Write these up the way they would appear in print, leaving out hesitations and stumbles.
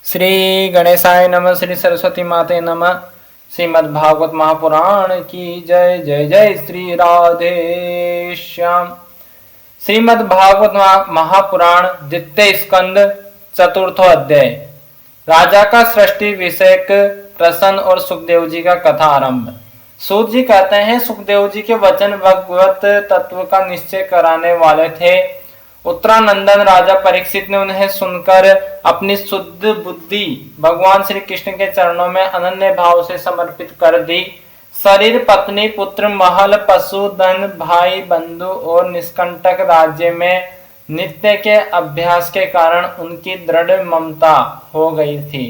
श्री गणेशाय नमः। श्री सरस्वती माते नमः। श्रीमद् भागवत महापुराण की जय। जय जय श्री राधे श्याम। श्रीमद् भागवत महापुराण द्वितीय स्कंद चतुर्थो अध्याय। राजा का सृष्टि विषयक प्रसन्न और सुखदेव जी का कथा आरंभ। सूत जी कहते हैं, सुखदेव जी के वचन भगवत तत्व का निश्चय कराने वाले थे। उत्तरानंदन राजा परीक्षित ने उन्हें सुनकर अपनी शुद्ध बुद्धि भगवान श्री कृष्ण के चरणों में अनन्य भाव से समर्पित कर दी। शरीर, पत्नी, पुत्र, महल, पशु, धन, भाई, बंधु और निष्कंटक राज्य में नित्य के अभ्यास के कारण उनकी दृढ़ ममता हो गई थी।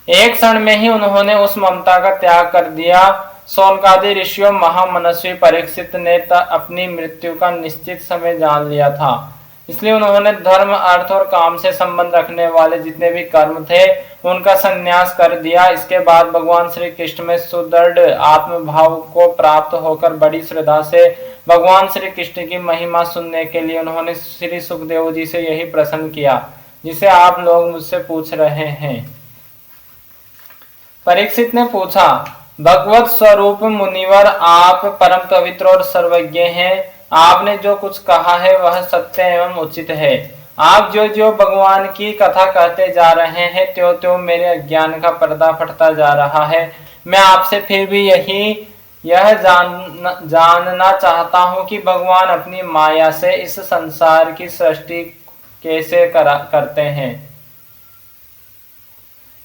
एक क्षण में ही उन्होंने उस ममता का त्याग कर दिया। शौनकादि ऋषियों महामनस्वी परीक्षित ने अपनी मृत्यु का निश्चित समय जान लिया था, इसलिए उन्होंने धर्म, अर्थ और काम से संबंध रखने वाले जितने भी कर्म थे उनका संन्यास कर दिया। इसके बाद भगवान श्री कृष्ण में सुदृढ़ आत्मभाव को प्राप्त होकर बड़ी श्रद्धा से भगवान श्री कृष्ण की महिमा सुनने के लिए उन्होंने श्री सुखदेव जी से यही प्रश्न किया जिसे आप लोग मुझसे पूछ रहे हैं। परीक्षित ने पूछा, भगवत स्वरूप मुनिवर, आप परम पवित्र और सर्वज्ञ हैं। आपने जो कुछ कहा है वह सत्य एवं उचित है। आप जो जो भगवान की कथा कहते जा रहे हैं त्यों त्यों मेरे अज्ञान का पर्दा फटता जा रहा है। मैं आपसे फिर भी यह जानना चाहता हूँ कि भगवान अपनी माया से इस संसार की सृष्टि कैसे करते हैं।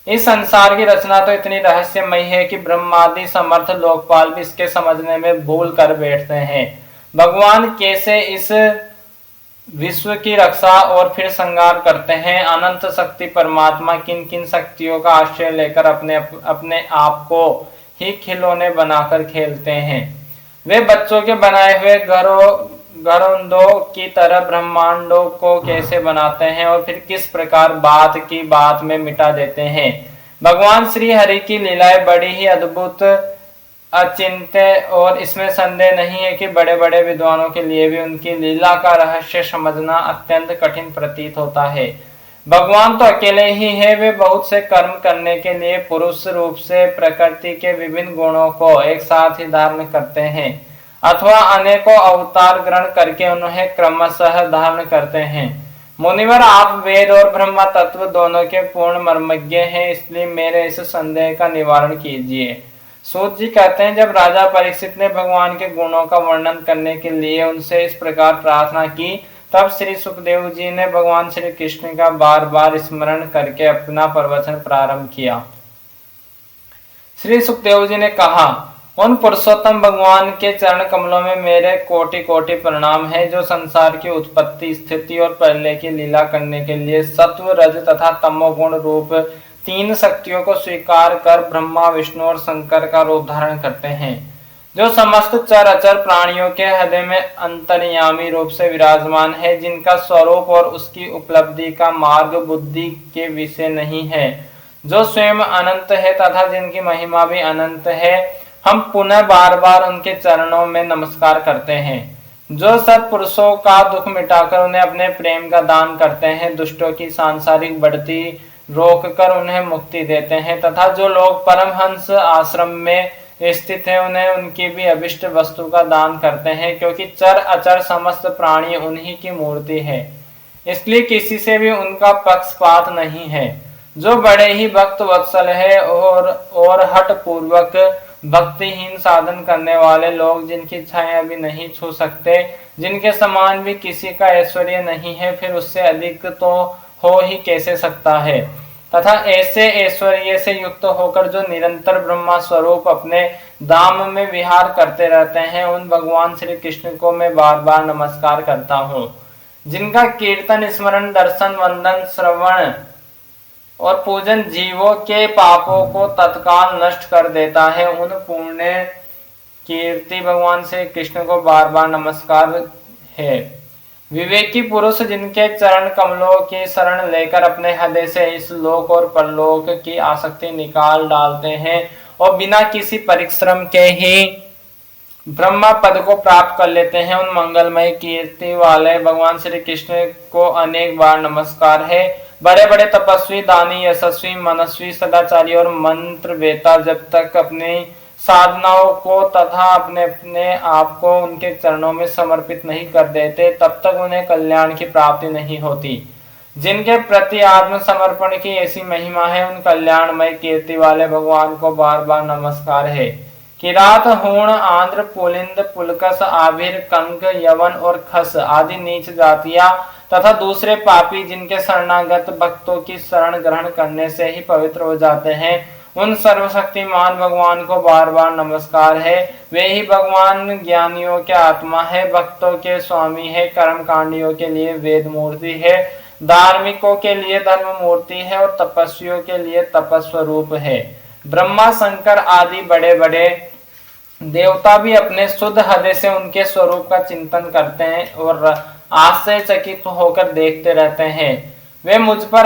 इस संसार की रचना तो इतनी रहस्यमयी है कि ब्रह्मादि समर्थ लोकपाल भी इसके समझने में भूल कर बैठते हैं। भगवान कैसे इस विश्व की रक्षा और फिर संहार करते हैं। अनंत शक्ति परमात्मा किन किन शक्तियों का आश्रय लेकर अपने आप को ही खिलौने बनाकर खेलते हैं। वे बच्चों के बनाए हुए घरोंदों की तरह ब्रह्मांडों को कैसे बनाते हैं और फिर किस प्रकार बात की बात में मिटा देते हैं। भगवान श्री हरि की लीलाएं बड़ी ही अद्भुत, अचिंत्य और इसमें संदेह नहीं है कि बड़े बड़े विद्वानों के लिए भी उनकी लीला का रहस्य समझना अत्यंत कठिन प्रतीत होता है। भगवान तो अकेले ही है। वे बहुत से कर्म करने के लिए पुरुष रूप से प्रकृति के विभिन्न गुणों को एक साथ ही धारण करते हैं अथवा अनेकों अवतार ग्रहण करके उन्हें क्रमशः धारण करते हैं। मुनिवर, आप वेद और ब्रह्म तत्व दोनों के पूर्ण मर्मज्ञ हैं, इसलिए मेरे इस संदेह का निवारण कीजिए। सूत जी कहते हैं, जब राजा परीक्षित ने भगवान के गुणों का वर्णन करने के लिए उनसे इस प्रकार प्रार्थना की, तब श्री सुखदेव जी ने भगवान श्री कृष्ण का बार बार स्मरण करके अपना प्रवचन प्रारंभ किया। श्री सुखदेव जी ने कहा, उन पुरुषोत्तम भगवान के चरण कमलों में मेरे कोटि कोटि प्रणाम है, जो संसार की उत्पत्ति, स्थिति और प्रलय की लीला करने के लिए सत्व, रज तथा तमोगुण रूप तीन शक्तियों को स्वीकार कर ब्रह्मा, विष्णु और शंकर का रूप धारण करते हैं, जो समस्त चर अचर प्राणियों के हृदय में अंतर्यामी रूप से विराजमान है, जिनका स्वरूप और उसकी उपलब्धि का मार्ग बुद्धि के विषय नहीं है, जो स्वयं अनंत है तथा जिनकी महिमा भी अनंत है। हम पुनः बार बार उनके चरणों में नमस्कार करते हैं, जो सत्पुरुषों का दुख मिटाकर उन्हें अपने प्रेम का दान करते हैं, दुष्टों की सांसारिक बढ़ती रोककर उन्हें मुक्ति देते हैं तथा जो लोग परमहंस आश्रम में स्थित हैं उन्हें उनकी भी अभिष्ट वस्तु का दान करते हैं, क्योंकि चर अचर समस्त प्राणी उन्हीं की मूर्ति है, इसलिए किसी से भी उनका पक्षपात नहीं है। जो बड़े ही भक्त वत्सल है और हठ पूर्वक भक्तिहीन साधन करने वाले लोग, जिनकी छाया भी नहीं छू सकते, जिनके समान भी किसी का ऐश्वर्य नहीं है, फिर उससे अधिक तो हो ही कैसे सकता है। तथा ऐसे ऐश्वर्य से युक्त होकर जो निरंतर ब्रह्मा स्वरूप अपने धाम में विहार करते रहते हैं, उन भगवान श्री कृष्ण को मैं बार बार नमस्कार करता हूँ, जिनका कीर्तन, स्मरण, दर्शन, वंदन, श्रवण और पूजन जीवों के पापों को तत्काल नष्ट कर देता है। उन पुण्य कीर्ति भगवान श्री कृष्ण को बार बार नमस्कार है। विवेकी पुरुष जिनके चरण कमलों की शरण लेकर अपने हृदय से इस लोक और परलोक की आसक्ति निकाल डालते हैं और बिना किसी परिश्रम के ही ब्रह्मा पद को प्राप्त कर लेते हैं, उन मंगलमय कीर्ति वाले भगवान श्री कृष्ण को अनेक बार नमस्कार है। बड़े बड़े तपस्वी, दानी, यशस्वी, मनस्वी, सदाचारी और मंत्र वेता जब तक अपनी साधनाओं को तथा अपने अपने आप को उनके चरणों में समर्पित नहीं कर देते, तब तक उन्हें कल्याण की प्राप्ति नहीं होती। जिनके प्रति आत्मसमर्पण की ऐसी महिमा है, उन कल्याणमय कीर्ति वाले भगवान को बार बार नमस्कार है। किरात, हूण, आंध्र, पुलिंद, पुलकस, आभिर, कंक, यवन और खस आदि नीच जातियां तथा दूसरे पापी जिनके शरणागत भक्तों की शरण ग्रहण करने से ही पवित्र हो जाते हैं, उन सर्वशक्तिमान भगवान को बार बार नमस्कार है। वे ही भगवान ज्ञानियों के आत्मा है, भक्तों के स्वामी है, कर्मकांडियों के लिए वेद मूर्ति है, धार्मिकों के लिए धर्म मूर्ति है और तपस्वियों के लिए तपस्वरूप है। ब्रह्मा, शंकर आदि बड़े बड़े देवता भी अपने शुद्ध हृदय से उनके स्वरूप का चिंतन करते हैं और आश्चर्यचकित होकर देखते रहते हैं। वे मुझ पर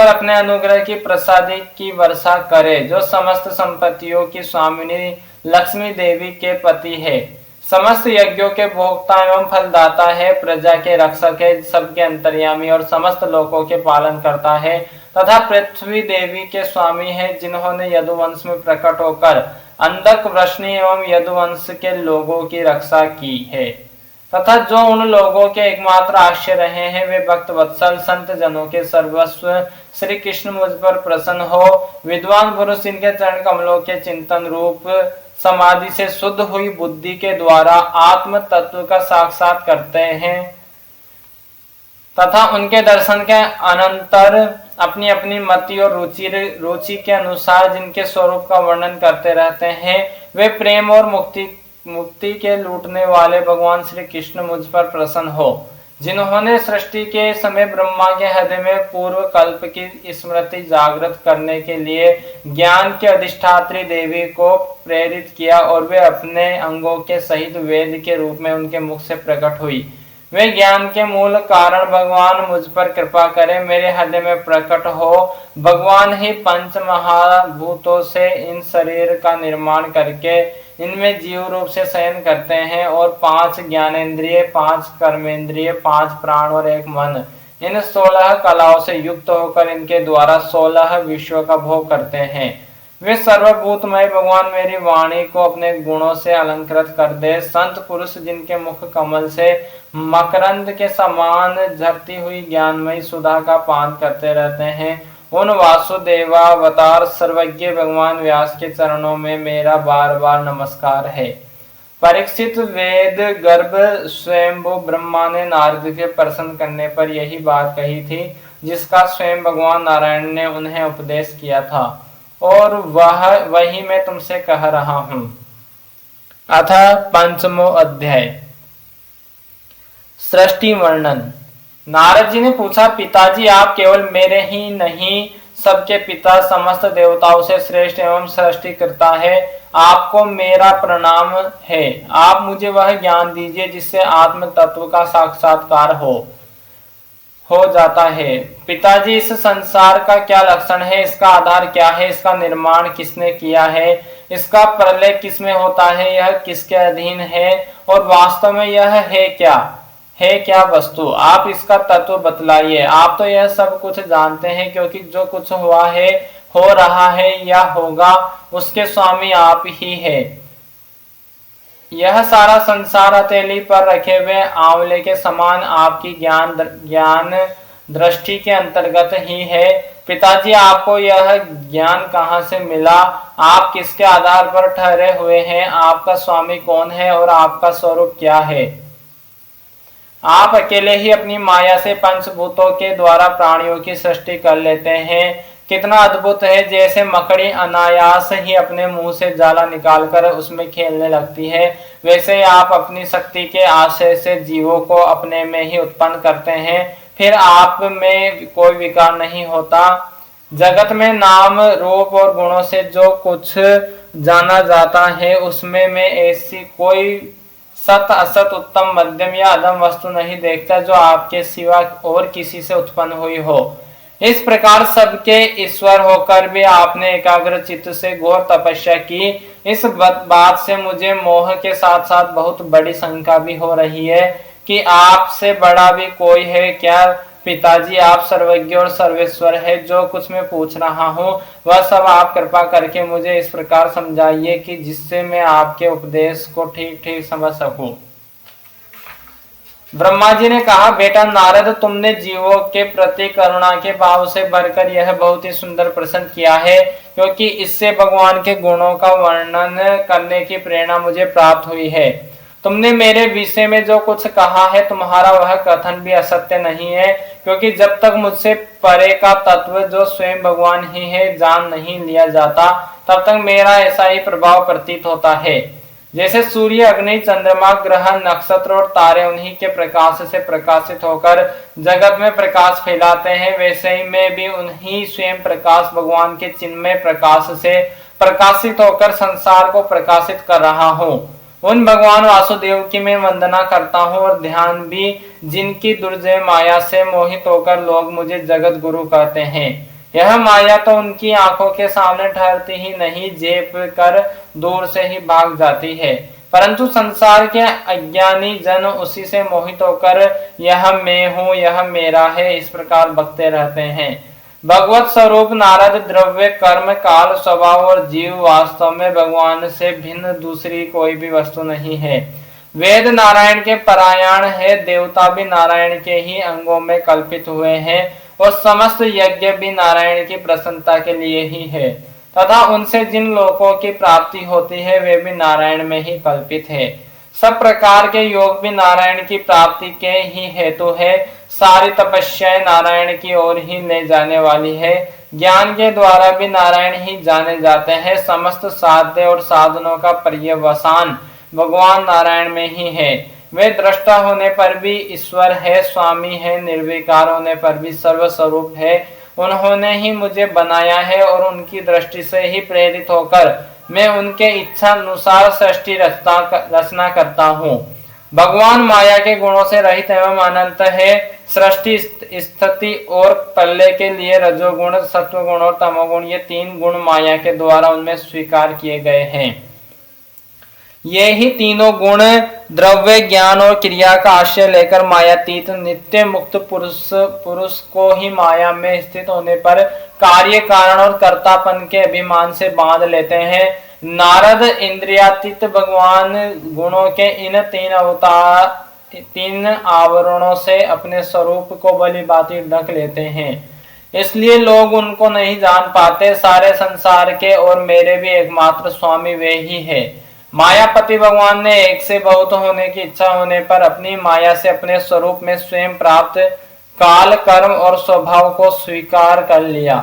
अपने अनुग्रह की प्रसादी की वर्षा करे, जो समस्त संपत्तियों की स्वामिनी लक्ष्मी देवी के पति है, समस्त यज्ञों के भोक्ता एवं फलदाता है, प्रजा के रक्षक है, सबके अंतर्यामी और समस्त लोकों के पालन करता है, तथा पृथ्वी देवी के स्वामी है, जिन्होंने यदुवंश में प्रकट होकर अंधक, वृष्णि एवं यदुवंश के लोगों की रक्षा की है, तथा जो उन लोगों के एकमात्र आश्रय रहे हैं, वे भक्त वत्सल संत जनों के सर्वस्व श्री कृष्ण मुझ पर प्रसन्न हो। विद्वान पुरुष इनके चरण कमलों के चिंतन रूप समाधि से शुद्ध हुई बुद्धि के द्वारा आत्म तत्व का साक्षात करते हैं तथा उनके दर्शन के अनंतर अपनी अपनी मति और रुचि के अनुसार जिनके स्वरूप का वर्णन करते रहते हैं, वे प्रेम और मुक्ति के लूटने वाले भगवान श्री कृष्ण मुझ पर प्रसन्न हो। जिन्होंने सृष्टि के समय ब्रह्मा के हृदय में पूर्व कल्प की स्मृति जागृत करने के लिए ज्ञान के अधिष्ठात्री देवी को प्रेरित किया और वे अपने अंगों के सहित वेद के रूप में उनके मुख से प्रकट हुई। वे ज्ञान के मूल कारण भगवान मुझ पर कृपा करें, मेरे हृदय में प्रकट हो। भगवान ही पंच महाभूतों से इन शरीर का निर्माण करके इनमें जीव रूप से शयन करते हैं और 5 ज्ञानेंद्रिय, 5 कर्मेंद्रिय, 5 प्राण और 1 मन, इन 16 कलाओं से युक्त होकर इनके द्वारा 16 विश्व का भोग करते हैं। वे सर्वभूतमय भगवान मेरी वाणी को अपने गुणों से अलंकृत कर दे। संत पुरुष जिनके मुख कमल से मकरंद के समान झरती हुई ज्ञानमयी सुधा का पान करते रहते हैं, उन वासुदेवावतार सर्वज्ञ भगवान व्यास के चरणों में मेरा बार बार नमस्कार है। परीक्षित, वेद गर्भ स्वयंभू ब्रह्मा ने नारद के प्रसन्न करने पर यही बात कही थी, जिसका स्वयं भगवान नारायण ने उन्हें उपदेश किया था, और वही मैं तुमसे कह रहा हूं। अथ 5वां अध्याय, सृष्टि वर्णन। नारद जी ने पूछा, पिताजी आप केवल मेरे ही नहीं सबके पिता, समस्त देवताओं से श्रेष्ठ एवं सृष्टिकर्ता है। आपको मेरा प्रणाम है। आप मुझे वह ज्ञान दीजिए जिससे आत्म तत्व का साक्षात्कार हो जाता है। पिताजी, इस संसार का क्या लक्षण है, इसका आधार क्या है, इसका निर्माण किसने किया है, इसका प्रलय किसमें होता है, यह किसके अधीन है और वास्तव में यह है क्या वस्तु, आप इसका तत्व बतलाइए। आप तो यह सब कुछ जानते हैं, क्योंकि जो कुछ हुआ है, हो रहा है या होगा, उसके स्वामी आप ही है। यह सारा संसार हथेली पर रखे हुए आंवले के समान आपकी ज्ञान दृष्टि के अंतर्गत ही है। पिताजी, आपको यह ज्ञान कहाँ से मिला, आप किसके आधार पर ठहरे हुए हैं, आपका स्वामी कौन है और आपका स्वरूप क्या है। आप अकेले ही अपनी माया से पंचभूतों के द्वारा प्राणियों की सृष्टि कर लेते हैं। कितना अद्भुत है, जैसे मकड़ी अनायास ही अपने मुंह से जाला निकालकर उसमें खेलने लगती है, वैसे आप अपनी शक्ति के आश्रय से जीवों को अपने में ही उत्पन्न करते हैं, फिर आप में कोई विकार नहीं होता। जगत में नाम, रूप और गुणों से जो कुछ जाना जाता है, उसमें मैं ऐसी कोई सत, असत, उत्तम, मध्यम या अधम वस्तु नहीं देखता जो आपके सिवा और किसी से उत्पन्न हुई हो। इस प्रकार सबके ईश्वर होकर भी आपने एकाग्र चित्त से घोर तपस्या की। इस बात से मुझे मोह के साथ साथ बहुत बड़ी शंका भी हो रही है कि आपसे बड़ा भी कोई है क्या, पिताजी आप सर्वज्ञ और सर्वेश्वर है, जो कुछ मैं पूछ रहा हूँ वह सब आप कृपा करके मुझे इस प्रकार समझाइए कि जिससे मैं आपके उपदेश को ठीक ठीक समझ सकूं। ब्रह्मा जी ने कहा, बेटा नारद, तुमने जीवों के प्रति करुणा के भाव से भरकर यह बहुत ही सुंदर प्रश्न किया है, क्योंकि इससे भगवान के गुणों का वर्णन करने की प्रेरणा मुझे प्राप्त हुई है। तुमने मेरे विषय में जो कुछ कहा है, तुम्हारा वह कथन भी असत्य नहीं है, क्योंकि जब तक मुझसे परे का तत्व जो स्वयं भगवान ही है जान नहीं लिया जाता, तब तक मेरा ऐसा ही प्रभाव प्रतीत होता है। जैसे सूर्य, अग्नि, चंद्रमा, ग्रह, नक्षत्र और तारे उन्हीं के प्रकाश से प्रकाशित होकर जगत में प्रकाश फैलाते हैं, वैसे ही मैं भी उन्हीं स्वयं प्रकाश भगवान के चिन्मय प्रकाश से प्रकाशित होकर संसार को प्रकाशित कर रहा हूँ। उन भगवान वासुदेव की मैं वंदना करता हूँ और ध्यान भी, जिनकी दुर्जय माया से मोहित होकर लोग मुझे जगत गुरु कहते हैं। यह माया तो उनकी आंखों के सामने ठहरती ही नहीं, जेब कर दूर से ही भाग जाती है, परंतु संसार के अज्ञानी जन उसी से मोहित होकर यह मैं हूँ, यह मेरा है, इस प्रकार बकते रहते हैं। भगवत स्वरूप नारद द्रव्य, कर्म, काल, स्वभाव और जीव वास्तव में भगवान से भिन्न दूसरी कोई भी वस्तु नहीं है। वेद नारायण के परायण है, देवता भी नारायण के ही अंगों में कल्पित हुए हैं और समस्त यज्ञ भी नारायण की प्रसन्नता के लिए ही है, तथा उनसे जिन लोकों की प्राप्ति होती है वे भी नारायण में ही कल्पित है। सब प्रकार के योग भी नारायण की प्राप्ति के ही हेतु है। सारी तपस्याएं नारायण की ओर ही ले जाने वाली है। ज्ञान के द्वारा भी नारायण ही जाने जाते हैं। समस्त साध्य और साधनों का पर्यवसान भगवान नारायण में ही है। वे दृष्टा होने पर भी ईश्वर है, स्वामी है, निर्विकार होने पर भी सर्वस्वरूप है। उन्होंने ही मुझे बनाया है और उनकी दृष्टि से ही प्रेरित होकर मैं उनके इच्छा अनुसार सृष्टि रचना करता हूँ। भगवान माया के गुणों से रहित एवं अनंत है। सृष्टि, स्थिति और प्रलय के लिए रजोगुण, सत्वगुण और तमोगुण, ये तीन गुण माया के द्वारा उनमें स्वीकार किए गए हैं। ये ही तीनों गुण द्रव्य, ज्ञान और क्रिया का आश्रय लेकर मायातीत नित्य मुक्त पुरुष को ही माया में स्थित होने पर कार्य, कारण और कर्तापन के अभिमान से बांध लेते हैं। नारद इंद्रियातीत भगवान गुणों के इन तीन आवरणों से अपने स्वरूप को भली भांति ढक लेते हैं, इसलिए लोग उनको नहीं जान पाते। सारे संसार के और मेरे भी एकमात्र स्वामी वे ही है। मायापति भगवान ने एक से बहुत होने की इच्छा होने पर अपनी माया से अपने स्वरूप में स्वयं प्राप्त काल, कर्म और स्वभाव को स्वीकार कर लिया।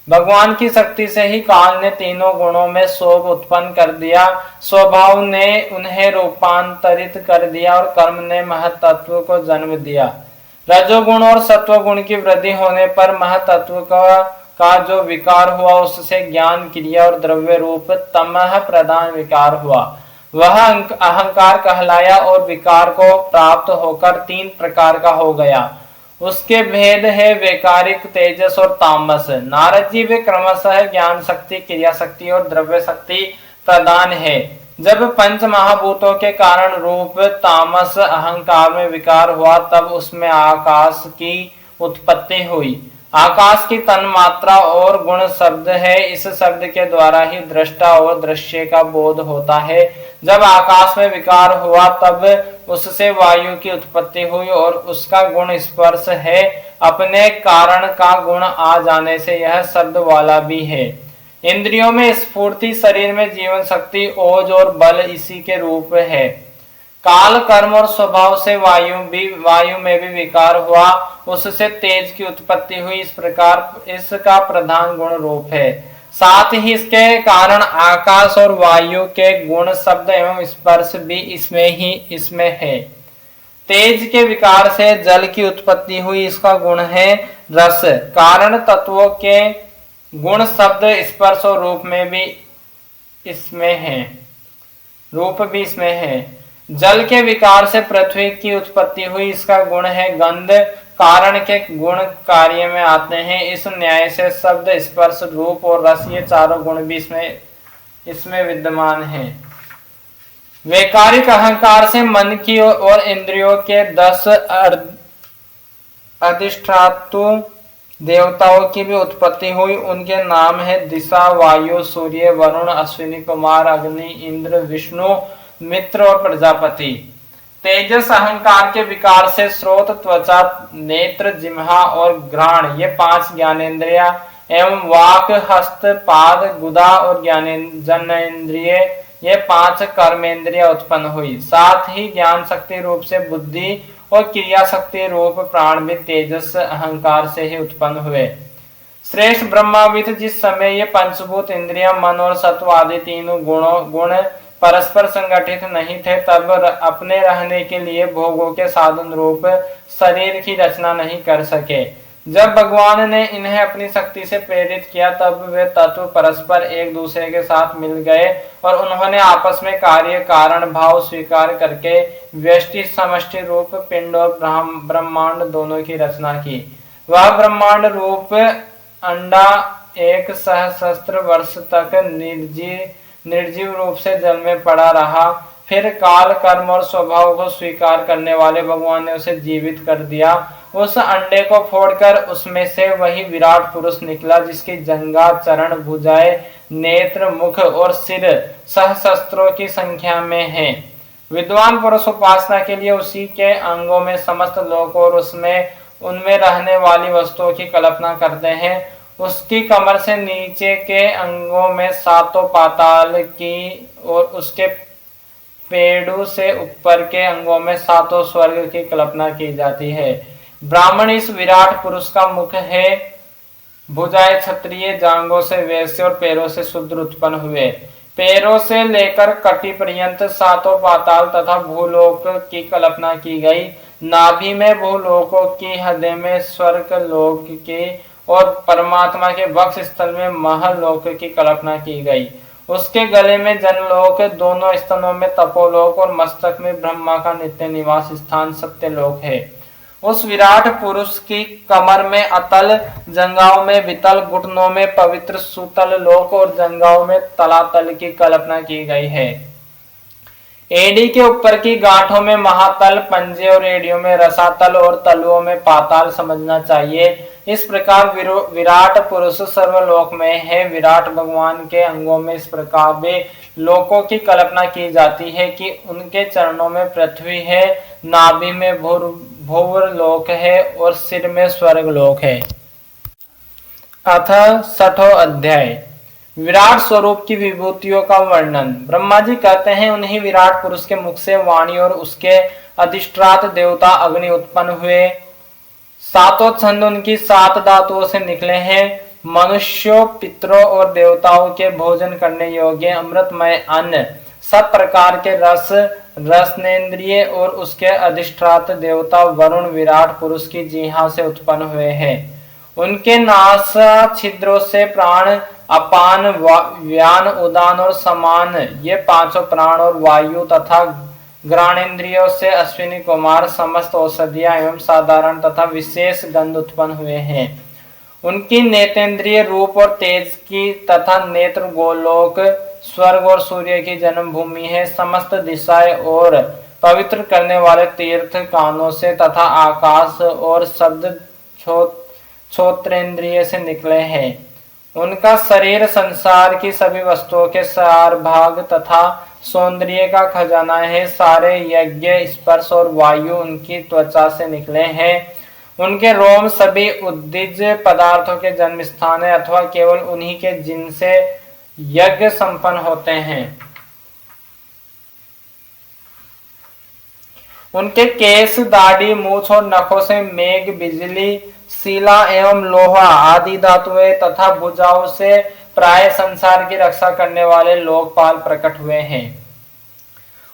भगवान की शक्ति से ही काल ने तीनों गुणों में शोभ उत्पन्न कर दिया, स्वभाव ने उन्हें रूपांतरित कर दिया और कर्म ने महतत्व को जन्म दिया। रजोगुण और सत्वगुण की वृद्धि होने पर महतत्व का जो विकार हुआ उससे ज्ञान, क्रिया और द्रव्य रूप तमह प्रधान विकार हुआ। वह अहंकार कहलाया और विकार को प्राप्त होकर तीन प्रकार का हो गया। उसके भेद है वैकारिक, तेजस और तामस। नारद जी वे क्रमशः ज्ञान शक्ति, क्रिया शक्ति और द्रव्य शक्ति प्रदान है। जब पंच महाभूतों के कारण रूप तामस अहंकार में विकार हुआ, तब उसमें आकाश की उत्पत्ति हुई। आकाश की तन्मात्रा और गुण शब्द है। इस शब्द के द्वारा ही दृष्टा और दृश्य का बोध होता है। जब आकाश में विकार हुआ तब उससे वायु की उत्पत्ति हुई और उसका गुण स्पर्श है। अपने कारण का गुण आ जाने से यह शब्द वाला भी है। इंद्रियों में स्फूर्ति, शरीर में जीवन शक्ति, ओज और बल इसी के रूप है। काल, कर्म और स्वभाव से वायु में भी विकार हुआ, उससे तेज की उत्पत्ति हुई। इस प्रकार इसका प्रधान गुण रूप है। साथ ही इसके कारण आकाश और वायु के गुण शब्द एवं स्पर्श भी इसमें है। तेज के विकार से जल की उत्पत्ति हुई, इसका गुण है रस। कारण तत्वों के गुण शब्द, स्पर्श और रूप में भी इसमें है, रूप भी इसमें है। जल के विकार से पृथ्वी की उत्पत्ति हुई, इसका गुण है गंध। कारण के गुण कार्य में आते हैं। इस न्याय से शब्द, स्पर्श, रूप और रस ये चारों गुण भी इसमें विद्यमान हैं। वैकारिक अहंकार से मन की और इंद्रियों के 10 अधिष्ठातु देवताओं की भी उत्पत्ति हुई। उनके नाम है दिशा, वायु, सूर्य, वरुण, अश्विनी कुमार, अग्नि, इंद्र, विष्णु, मित्र और प्रजापति। तेजस अहंकार के विकार से स्रोत, त्वचा, नेत्र, जिह्वा और घ्राण ये 5 ज्ञानेन्द्रिया एवं वाक, हस्त, पाद, गुदा और जनेन्द्रिय ये 5 कर्मेंद्रिया उत्पन्न हुई। साथ ही ज्ञान शक्ति रूप से बुद्धि और क्रिया शक्ति रूप प्राण भी तेजस अहंकार से ही उत्पन्न हुए। श्रेष्ठ ब्रह्माविद जिस समय ये पंचभूत इंद्रिया, मन और सत्व आदि तीनों गुण परस्पर संगठित नहीं थे, तब अपने रहने के लिए भोगों के साधन रूप शरीर की रचना नहीं कर सके। जब भगवान ने इन्हें अपनी शक्ति से प्रेरित किया, तब वे तत्व परस्पर एक दूसरे के साथ मिल गए और उन्होंने आपस में कार्य कारण भाव स्वीकार करके व्यष्टि समष्टि रूप पिंड और ब्रह्मांड दोनों की रचना की। वह ब्रह्मांड रूप अंडा 1 सहस्त्र वर्ष तक निर्जीव रूप से जल में पड़ा रहा। फिर काल, कर्म और स्वभाव को स्वीकार करने वाले भगवान ने उसे जीवित कर दिया। उस अंडे को फोड़कर उसमें से वही विराट पुरुष निकला, जिसकी जंघा, चरण, भुजाएं, नेत्र, मुख और सिर सहस्त्रों की संख्या में है। विद्वान पुरुष उपासना के लिए उसी के अंगों में समस्त लोक और उनमें रहने वाली वस्तुओं की कल्पना करते हैं। उसकी कमर से नीचे के अंगों में 7 पाताल की और उसके पेड़ों से ऊपर के अंगों में 7 स्वर्ग की कल्पना की जाती है। ब्राह्मण इस विराट पुरुष का मुख है। भुजाएं क्षत्रिय, जांघों से वैश्य और पैरों से शूद्र उत्पन्न हुए। पैरों से लेकर कटी पर्यंत 7 पाताल तथा भूलोक की कल्पना की गई। नाभि में भूलोकों की, हृदय में स्वर्ग लोक की और परमात्मा के वक्ष स्थल में महलोक की कल्पना की गई। उसके गले में जनलोक, दोनों स्तनों में तपोलोक और मस्तक में ब्रह्मा का नित्य निवास स्थान सत्यलोक है। उस विराट पुरुष की कमर में अतल, जंघाओं में वितल, घुटनों में पवित्र सुतल लोक और जंघाओं में तलातल की कल्पना की गई है। एड़ी के ऊपर की गांठों में महातल, पंजे और एड़ियों में रसातल और तलुओं में पाताल समझना चाहिए। इस प्रकार विराट पुरुष सर्वलोक में है। विराट भगवान के अंगों में इस प्रकार वे लोकों की कल्पना की जाती है कि उनके चरणों में पृथ्वी है, नाभि में भूवर लोक है और सिर में स्वर्ग लोक है। अथ 6ठो अध्याय विराट स्वरूप की विभूतियों का वर्णन। ब्रह्मा जी कहते हैं, उन्हीं विराट पुरुष के मुख से वाणी और उसके अधिष्ठात देवता अग्नि उत्पन्न हुए। 7 छंद उनकी 7 धातुओं से निकले हैं। मनुष्यों, पितरों और देवताओं के भोजन करने योग्य अमृतमय अन्न, सब प्रकार के रस, रसनेन्द्रिय और उसके अधिष्ठात देवता वरुण विराट पुरुष की जीहा से उत्पन्न हुए हैं। उनके नासा छिद्रों से प्राण, अपान, व्यान, उदान और समान ये 5 प्राण और वायु तथा घ्राणेन्द्रियों से अश्विनी कुमार समस्त औषधियां एवं साधारण तथा विशेष गंध उत्पन्न हुए हैं। उनकी नेतेंद्रिय रूप और तेज की तथा नेत्र गोलोक स्वर्ग और सूर्य की जन्मभूमि है। समस्त दिशाएं और पवित्र करने वाले तीर्थ कानों से तथा आकाश और शब्द श्रोत्रेंद्रिय से निकले हैं। उनका शरीर संसार की सभी वस्तुओं के सार भाग तथा सौंदर्य का खजाना है। सारे यज्ञ, स्पर्श और वायु उनकी त्वचा से निकले हैं। उनके रोम सभी उद्दिज पदार्थों के जन्म स्थान है अथवा केवल उन्हीं के जिनसे यज्ञ संपन्न होते हैं। उनके केश, दाढ़ी, मूछ और नखों से मेघ, बिजली, शिला एवं लोहा आदि धातुएं तथा भुजाओं से प्राय संसार की रक्षा करने वाले लोकपाल प्रकट हुए हैं।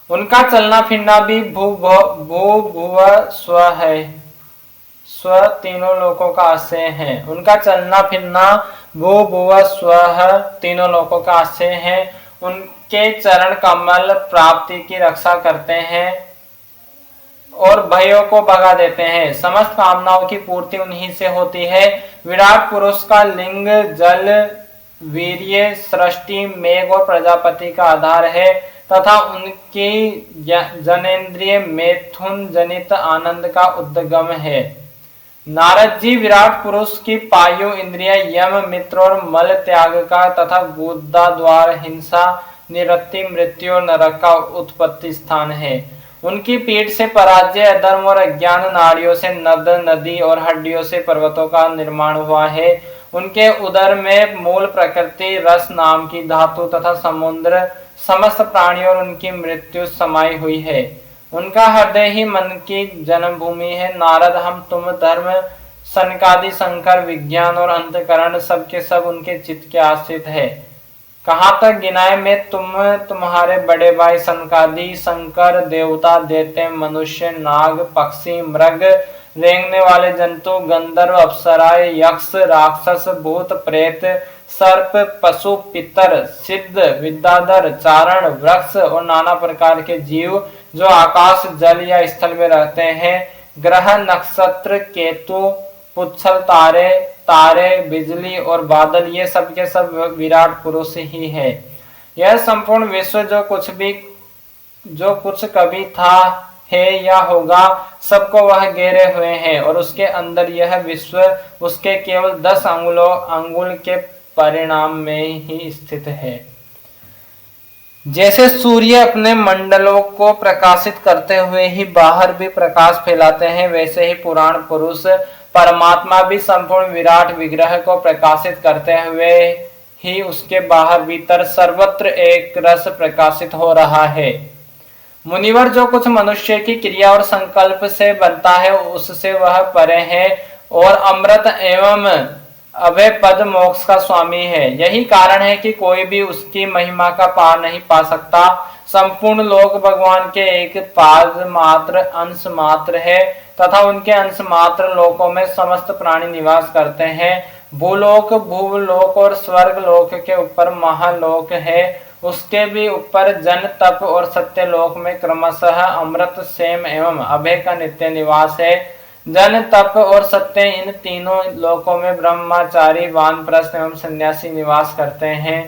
उनका चलना फिरना भी भू भुव स्व है। स्व तीनों लोकों का आश्रय है। उनका चलना फिरना भू भुव स्व तीनों लोकों का आश्रय है। उनके चरण कमल प्राप्ति की रक्षा करते हैं और भयों को भगा देते हैं। समस्त कामनाओं की पूर्ति उन्हीं से होती है। विराट पुरुष का लिंग जल, वीर्य, सृष्टि, मेघ और प्रजापति का आधार है तथा उनकी जनेन्द्रिय मैथुन जनित आनंद का उद्गम है। नारद जी विराट पुरुष की पायु इंद्रिय यम मित्र और मल त्याग का तथा गुदा द्वार हिंसा निवृत्ति मृत्यु और नरक का उत्पत्ति स्थान है। उनकी पीठ से पराजय अधर्म और अज्ञान, नाड़ियों से नद नदी और हड्डियों से पर्वतों का निर्माण हुआ है। उनके उदर में मूल प्रकृति रस नाम की धातु तथा समुद्र समस्त प्राणी और उनकी मृत्यु समाई हुई है। उनका हृदय ही मन की जन्मभूमि है। नारद हम तुम धर्म सनकादि शंकर विज्ञान और अंतकरण सब के सब उनके चित्त के आश्रित है। कहाँ तक गिनाए में तुम्हारे बड़े भाई सनकादि शंकर देवता देते मनुष्य नाग पक्षी मृग रेंगने वाले जंतु गंधर्व अप्सराएं यक्ष राक्षस भूत प्रेत सर्प पशु पितर सिद्ध विद्याधर चारण वृक्ष और नाना प्रकार के जीव जो आकाश जल या स्थल में रहते हैं, ग्रह नक्षत्र केतु पुच्छल तारे तारे बिजली और बादल, ये सब के सब विराट पुरुष ही है। यह संपूर्ण विश्व जो कुछ कभी था है या होगा सबको वह घेरे हुए हैं और उसके अंदर यह विश्व उसके केवल 10 अंगुल के परिणाम में ही स्थित है। जैसे सूर्य अपने मंडलों को प्रकाशित करते हुए ही बाहर भी प्रकाश फैलाते हैं, वैसे ही पुराण पुरुष परमात्मा भी संपूर्ण विराट विग्रह को प्रकाशित करते हुए ही उसके बाहर भीतर सर्वत्र एक रस प्रकाशित हो रहा है। मुनिवर जो कुछ मनुष्य की क्रिया और संकल्प से बनता है उससे वह परे है और अमृत एवं अभय पद मोक्ष का स्वामी है। यही कारण है कि कोई भी उसकी महिमा का पार नहीं पा सकता। संपूर्ण लोक भगवान के एक पाद मात्र अंश मात्र है तथा उनके अंश मात्र लोकों में समस्त प्राणी निवास करते हैं। भूलोक भूलोक और स्वर्ग लोक के ऊपर महालोक है, उसके भी ऊपर जन तप और सत्य लोक में क्रमशः अमृत सेम एवं अभय का नित्य निवास है। जन तप और सत्य इन तीनों लोकों में ब्रह्मचारी वानप्रस्थ एवं सन्यासी निवास करते हैं।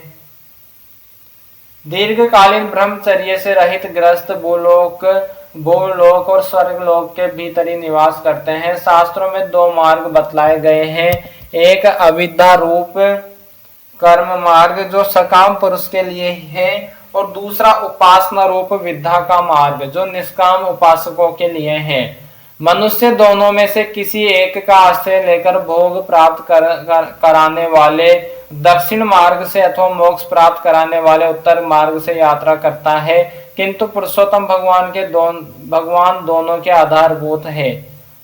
दीर्घकालीन ब्रह्मचर्य से रहित ग्रस्त भूलोक और स्वर्गलोक के भीतर ही निवास करते हैं। शास्त्रों में 2 मार्ग बतलाए गए हैं, एक अविद्या रूप कर्म मार्ग जो सकाम पुरुष के लिए है और दूसरा उपासना रूप विद्या का मार्ग जो निष्काम उपासकों के लिए है। मनुष्य दोनों में से किसी एक का आश्रय लेकर भोग प्राप्त कराने वाले दक्षिण मार्ग से अथवा मोक्ष प्राप्त कराने वाले उत्तर मार्ग से यात्रा करता है, किंतु पुरुषोत्तम भगवान दोनों के आधारभूत है।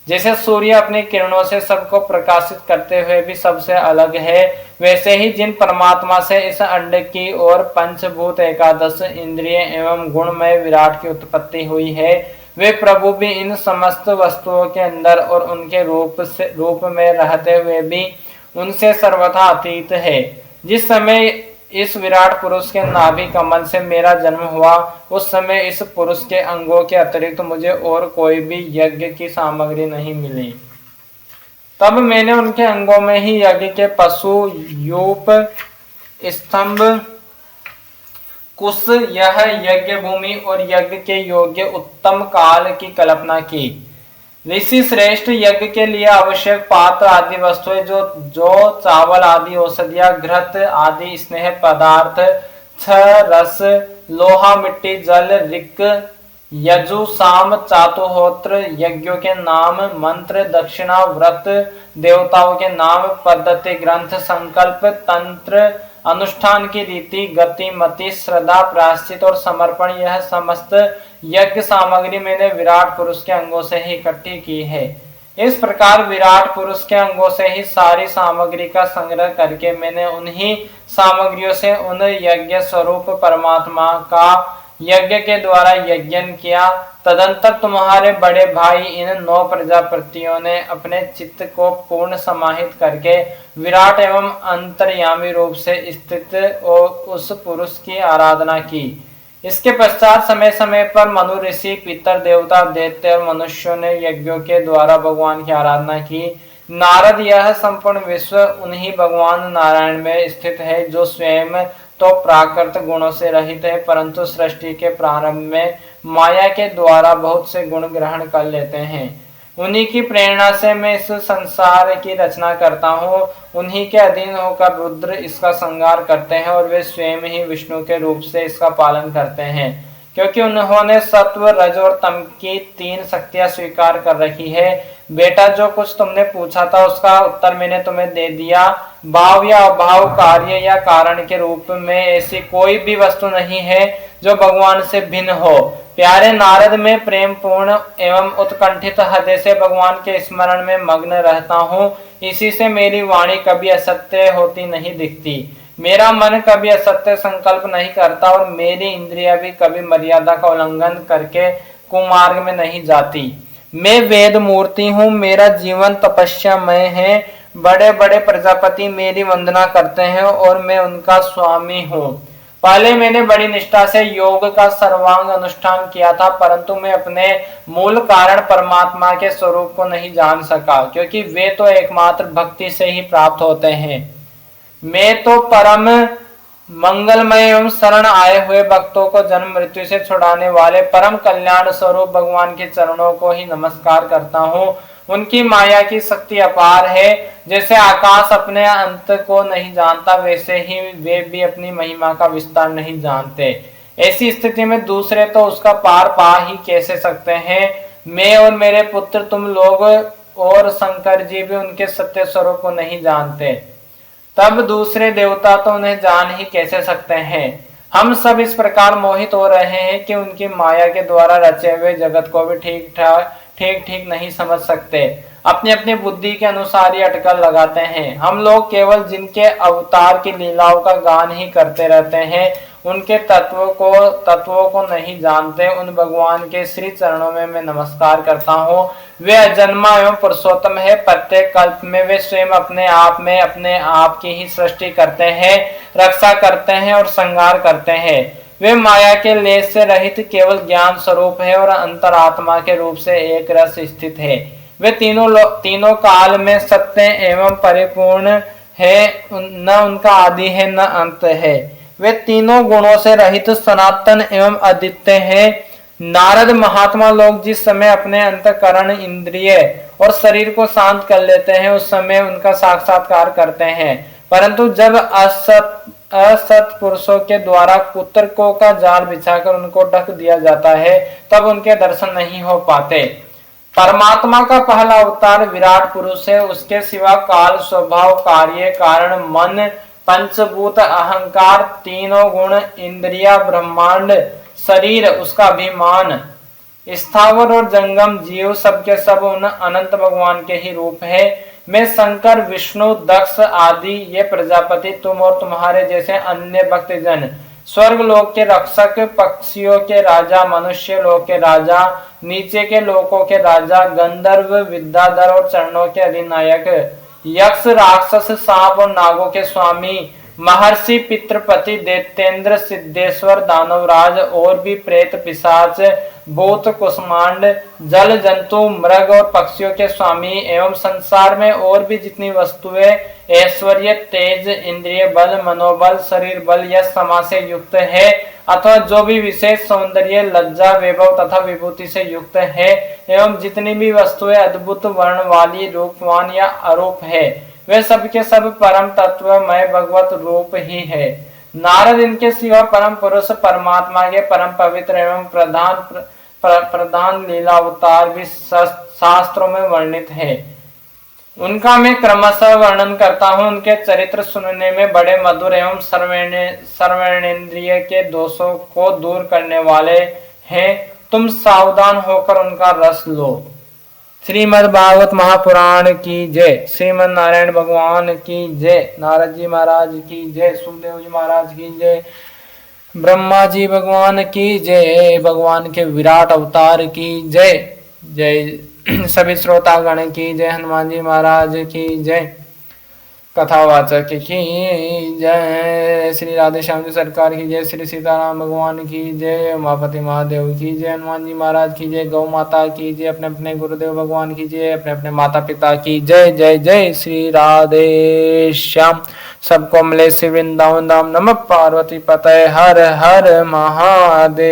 जैसे सूर्य अपनी किरणों से सबको प्रकाशित करते हुए भी सबसे अलग है, वैसे ही जिन परमात्मा से इस अंड की और पंचभूत एकादश इंद्रिय एवं गुणमय विराट की उत्पत्ति हुई है, वे प्रभु भी इन समस्त वस्तुओं के अंदर और उनके रूप में रहते हुए भी उनसे सर्वथा अतीत है। जिस समय इस विराट पुरुष के नाभि कमल से मेरा जन्म हुआ, उस समय इस पुरुष के अंगों के अतिरिक्त मुझे और कोई भी यज्ञ की सामग्री नहीं मिली। तब मैंने उनके अंगों में ही यज्ञ के पशु यूप स्तंभ कुश यह यज्ञ भूमि और यज्ञ के योग्य उत्तम काल की कल्पना की। ऋषि श्रेष्ठ यज्ञ के लिए आवश्यक पात्र आदि वस्तुएं जो चावल आदि औषधियां घृत आदि स्नेह पदार्थ छह रस लोहा मिट्टी जल ऋक यजु साम चातुहोत्र यज्ञों के नाम मंत्र दक्षिणा व्रत देवताओं के नाम पद्धति ग्रंथ संकल्प तंत्र अनुष्ठान की रीति गति मति श्रद्धा प्रायश्चित और समर्पण, यह समस्त यज्ञ सामग्री मैंने विराट पुरुष के अंगों से ही इकट्ठी की है। इस प्रकार विराट पुरुष के अंगों से ही सारी सामग्री का संग्रह करके मैंने उन्हीं सामग्रियों से उन यज्ञ स्वरूप परमात्मा का यज्ञ के द्वारा यज्ञन किया। तदंतर तुम्हारे बड़े भाई इन 9 प्रजापतियों ने अपने चित्त को पूर्ण समाहित करके विराट एवं अंतर्यामी रूप से स्थित उस पुरुष की आराधना की। इसके पश्चात समय समय पर मनु ऋषि पितर देवता दैत्य और मनुष्यों ने यज्ञों के द्वारा भगवान की आराधना की। नारद यह संपूर्ण विश्व उन्हीं भगवान नारायण में स्थित है जो स्वयं तो प्राकृत गुणों से रहित है, परंतु सृष्टि के प्रारंभ में माया के द्वारा बहुत से गुण ग्रहण कर लेते हैं। उन्हीं की प्रेरणा से मैं इस संसार की रचना करता हूँ। उन्हीं के अधीन होकर रुद्र इसका संहार करते हैं और वे स्वयं ही विष्णु के रूप से इसका पालन करते हैं, क्योंकि उन्होंने सत्व, रज और तम की 3 शक्तियां स्वीकार कर रखी है। बेटा, जो कुछ तुमने पूछा था उसका उत्तर मैंने तुम्हें दे दिया। भाव या अभाव, कार्य या कारण के रूप में ऐसी कोई भी वस्तु नहीं है जो भगवान से भिन्न हो। प्यारे नारद, मैं प्रेम पूर्ण एवं उत्कंठित हृदय से भगवान के स्मरण में मग्न रहता हूँ। इसी से मेरी वाणी कभी असत्य होती नहीं दिखती, मेरा मन कभी असत्य संकल्प नहीं करता और मेरी इंद्रियां भी कभी मर्यादा का उल्लंघन करके कुमार्ग में नहीं जाती। मैं वेद मूर्ति हूँ, मेरा जीवन तपस्यामय है। बड़े बड़े प्रजापति मेरी वंदना करते हैं और मैं उनका स्वामी हूँ। पहले मैंने बड़ी निष्ठा से योग का सर्वांग अनुष्ठान किया था, परंतु मैं अपने मूल कारण परमात्मा के स्वरूप को नहीं जान सका, क्योंकि वे तो एकमात्र भक्ति से ही प्राप्त होते हैं। मैं तो परम मंगलमय एवं शरण आए हुए भक्तों को जन्म मृत्यु से छुड़ाने वाले परम कल्याण स्वरूप भगवान के चरणों को ही नमस्कार करता हूँ। उनकी माया की शक्ति अपार है। जैसे आकाश अपने अंत को नहीं जानता, वैसे ही वे भी अपनी महिमा का विस्तार नहीं जानते। ऐसी स्थिति में दूसरे तो उसका पार पा ही कैसे सकते हैं। मैं और मेरे पुत्र, तुम लोग और शंकर जी भी उनके सत्य स्वरूप को नहीं जानते, तब दूसरे देवता तो उन्हें जान ही कैसे सकते हैं। हम सब इस प्रकार मोहित हो रहे हैं कि उनकी माया के द्वारा रचे हुए जगत को भी ठीक नहीं समझ सकते। अपनी अपनी बुद्धि के अनुसार ही अटकल लगाते हैं। हम लोग केवल जिनके अवतार की लीलाओं का गान ही करते रहते हैं, उनके तत्वों को नहीं जानते। उन भगवान के श्री चरणों में मैं नमस्कार करता हूँ। वे अजन्मा एवं पुरुषोत्तम है। प्रत्येक कल्प में वे स्वयं अपने आप की ही सृष्टि करते हैं, रक्षा करते हैं और संहार करते हैं। वे माया के लेस से रहित केवल ज्ञान स्वरूप है और अंतरात्मा के रूप से एक रस स्थित है। वे तीनों काल में सत्य एवं परिपूर्ण है, न उनका आदि है न अंत है। वे तीनों गुणों से रहित सनातन एवं अद्वितीय है। नारद महात्मा लोग जिस समय अपने अंतःकरण, इंद्रिय और शरीर को शांत कर लेते हैं, उस समय उनका साक्षात्कार करते हैं। परंतु जब असत पुरुषों के द्वारा कुतर्कों का जाल बिछाकर उनको ढक दिया जाता है, तब उनके दर्शन नहीं हो पाते। परमात्मा का पहला अवतार विराट पुरुष है। उसके सिवा काल, स्वभाव, कार्य, कारण, मन, पंचभूत, अहंकार, तीनों गुण, इंद्रिया, ब्रह्मांड, शरीर, उसका अभिमान, स्थावर और जंगम जीव सबके सब उन अनंत भगवान के ही रूप है। मैं शंकर, विष्णु, दक्ष आदि ये प्रजापति, तुम और तुम्हारे जैसे अन्य भक्तजन, स्वर्ग लोक के रक्षक, पक्षियों के राजा, मनुष्य लोक के राजा, नीचे के लोकों के राजा, गंधर्व, विद्याधर और चरणों के अधिनायक, यक्ष, राक्षस, सांप और नागों के स्वामी, महर्षि, पितृपति, दैत्येंद्र, सिद्धेश्वर, दानवराज और भी प्रेत, पिशाच, भूत, कुष्मांड, जल जंतु, मृग और पक्षियों के स्वामी एवं संसार में और भी जितनी वस्तुएं ऐश्वर्य, तेज, इंद्रिय बल, मनोबल, शरीर बल या समा से युक्त है, अथवा जो भी विशेष सौंदर्य, लज्जा, वैभव तथा विभूति से युक्त है, एवं जितनी भी वस्तुएं अद्भुत वर्ण वाली, रूपवान या अरूप है, वे सबके सब परम तत्वमय भगवत रूप ही है। नारद, इनके सिवा परम पुरुष परमात्मा के परम पवित्र एवं प्रधान लीला अवतार भी शास्त्रों में वर्णित है। उनका मैं क्रमशः वर्णन करता हूँ। उनके चरित्र सुनने में बड़े मधुर एवं सर्वेन्द्रिय के दोषों को दूर करने वाले हैं। तुम सावधान होकर उनका रस लो। श्रीमद् भागवत महापुराण की जय। श्रीमद् नारायण भगवान की जय। नारद जी महाराज की जय। सुखदेव जी महाराज की जय। ब्रह्मा जी भगवान की जय। भगवान के विराट अवतार की जय। जय सभी श्रोतागण की जय। हनुमान जी महाराज की जय। कथावाचक की जय। श्री राधे श्याम जी सरकार की जय। श्री सीताराम भगवान की जय। उमापति महादेव की जय। हनुमान जी महाराज की जय। गौ माता की जय। अपने अपने गुरुदेव भगवान की जय। अपने अपने माता पिता की जय। जय जय श्री राधे श्याम। सबको मिले श्री वृंदावन धाम। नमः पार्वती पतये हर हर महादेव।